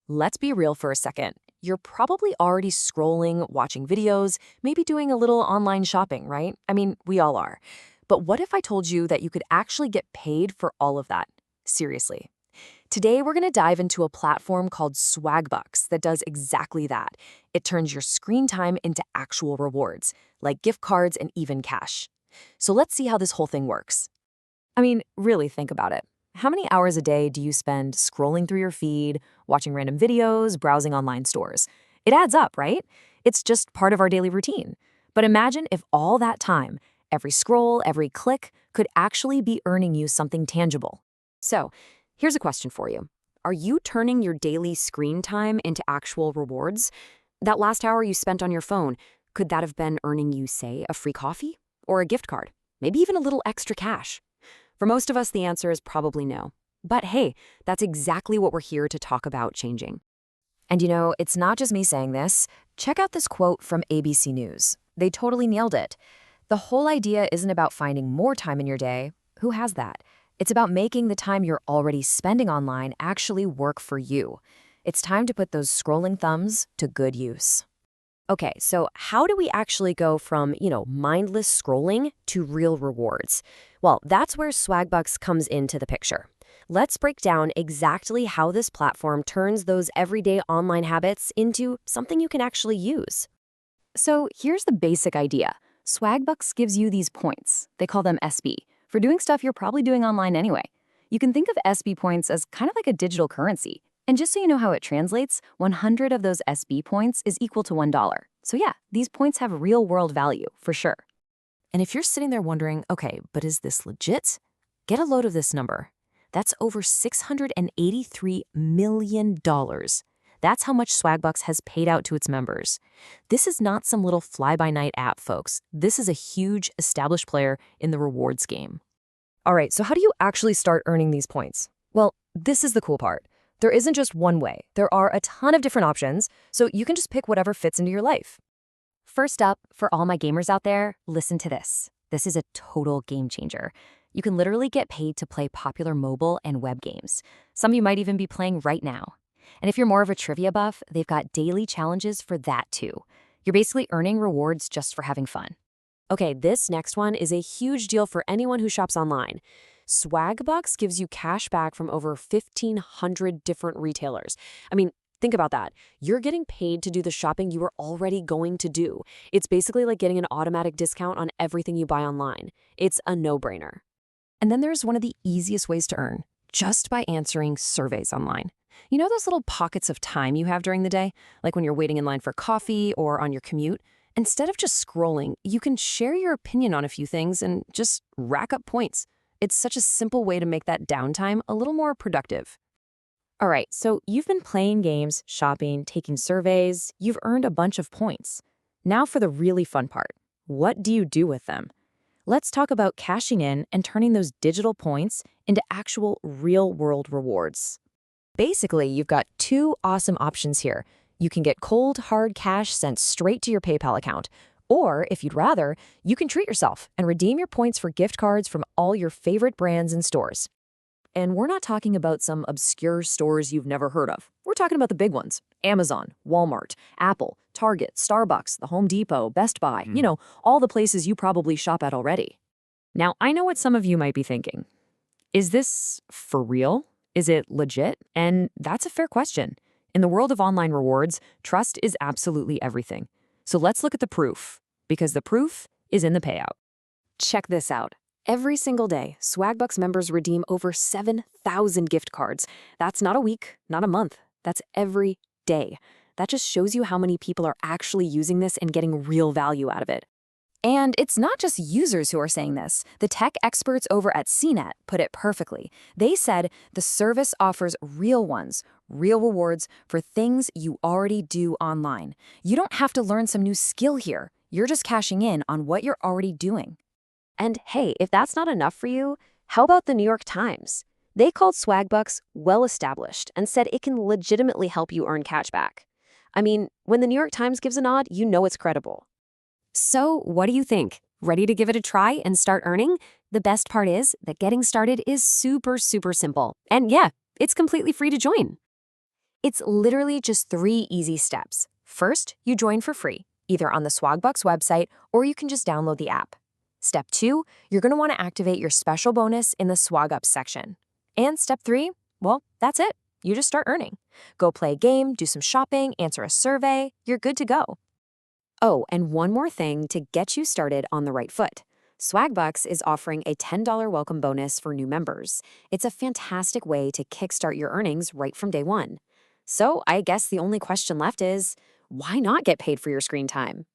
Let's be real for a second. You're probably already scrolling, watching videos, maybe doing a little online shopping, right? I mean, we all are. But what if I told you that you could actually get paid for all of that? Seriously. Today, we're going to dive into a platform called Swagbucks that does exactly that. It turns your screen time into actual rewards, like gift cards and even cash. So let's see how this whole thing works. I mean, really think about it. How many hours a day do you spend scrolling through your feed, watching random videos, browsing online stores? It adds up, right? It's just part of our daily routine. But imagine if all that time, every scroll, every click, could actually be earning you something tangible. So, here's a question for you. Are you turning your daily screen time into actual rewards? That last hour you spent on your phone, could that have been earning you, say, a free coffee? Or a gift card? Maybe even a little extra cash? For most of us, the answer is probably no. But hey, that's exactly what we're here to talk about changing. And you know, it's not just me saying this. Check out this quote from ABC News. They totally nailed it. The whole idea isn't about finding more time in your day. Who has that? It's about making the time you're already spending online actually work for you. It's time to put those scrolling thumbs to good use. Okay, so how do we actually go from, mindless scrolling to real rewards? Well, that's where Swagbucks comes into the picture. Let's break down exactly how this platform turns those everyday online habits into something you can actually use. So here's the basic idea. Swagbucks gives you these points. They call them SB, for doing stuff you're probably doing online anyway. You can think of SB points as kind of like a digital currency. And just so you know how it translates, 100 of those SB points is equal to $1. So yeah, these points have real-world value, for sure. And if you're sitting there wondering, okay, but is this legit? Get a load of this number. That's over $683 million. That's how much Swagbucks has paid out to its members. This is not some little fly-by-night app, folks. This is a huge, established player in the rewards game. All right, so how do you actually start earning these points? Well, this is the cool part. There isn't just one way. There are a ton of different options, so you can just pick whatever fits into your life. First up, for all my gamers out there, listen to this. This is a total game changer. You can literally get paid to play popular mobile and web games. Some of you might even be playing right now. And if you're more of a trivia buff, they've got daily challenges for that too. You're basically earning rewards just for having fun. Okay, this next one is a huge deal for anyone who shops online. Swagbucks gives you cash back from over 1,500 different retailers. I mean, think about that. You're getting paid to do the shopping you were already going to do. It's basically like getting an automatic discount on everything you buy online. It's a no-brainer. And then there's one of the easiest ways to earn, just by answering surveys online. You know those little pockets of time you have during the day, like when you're waiting in line for coffee or on your commute? Instead of just scrolling, you can share your opinion on a few things and just rack up points. It's such a simple way to make that downtime a little more productive. All right, so you've been playing games, shopping, taking surveys. You've earned a bunch of points. Now for the really fun part. What do you do with them? Let's talk about cashing in and turning those digital points into actual real-world rewards. Basically, you've got two awesome options here. You can get cold, hard cash sent straight to your PayPal account. Or, if you'd rather, you can treat yourself and redeem your points for gift cards from all your favorite brands and stores. And we're not talking about some obscure stores you've never heard of. We're talking about the big ones. Amazon, Walmart, Apple, Target, Starbucks, the Home Depot, Best Buy, all the places you probably shop at already. Now, I know what some of you might be thinking. Is this for real? Is it legit? And that's a fair question. In the world of online rewards, trust is absolutely everything. So let's look at the proof, because the proof is in the payout. Check this out. Every single day, Swagbucks members redeem over 7,000 gift cards. That's not a week, not a month. That's every day. That just shows you how many people are actually using this and getting real value out of it. And it's not just users who are saying this. The tech experts over at CNET put it perfectly. They said the service offers real ones, real rewards for things you already do online. You don't have to learn some new skill here. You're just cashing in on what you're already doing. And hey, if that's not enough for you, how about the New York Times? They called Swagbucks well-established and said it can legitimately help you earn cash back. I mean, when the New York Times gives a nod, you know it's credible. So what do you think? Ready to give it a try and start earning? The best part is that getting started is super, super simple. And yeah, it's completely free to join. It's literally just 3 easy steps. First, you join for free, either on the Swagbucks website or you can just download the app. Step 2, you're going to want to activate your special bonus in the Swag Ups section. And step 3, well, that's it. You just start earning. Go play a game, do some shopping, answer a survey. You're good to go. Oh, and one more thing to get you started on the right foot. Swagbucks is offering a $10 welcome bonus for new members. It's a fantastic way to kickstart your earnings right from day one. So I guess the only question left is, why not get paid for your screen time?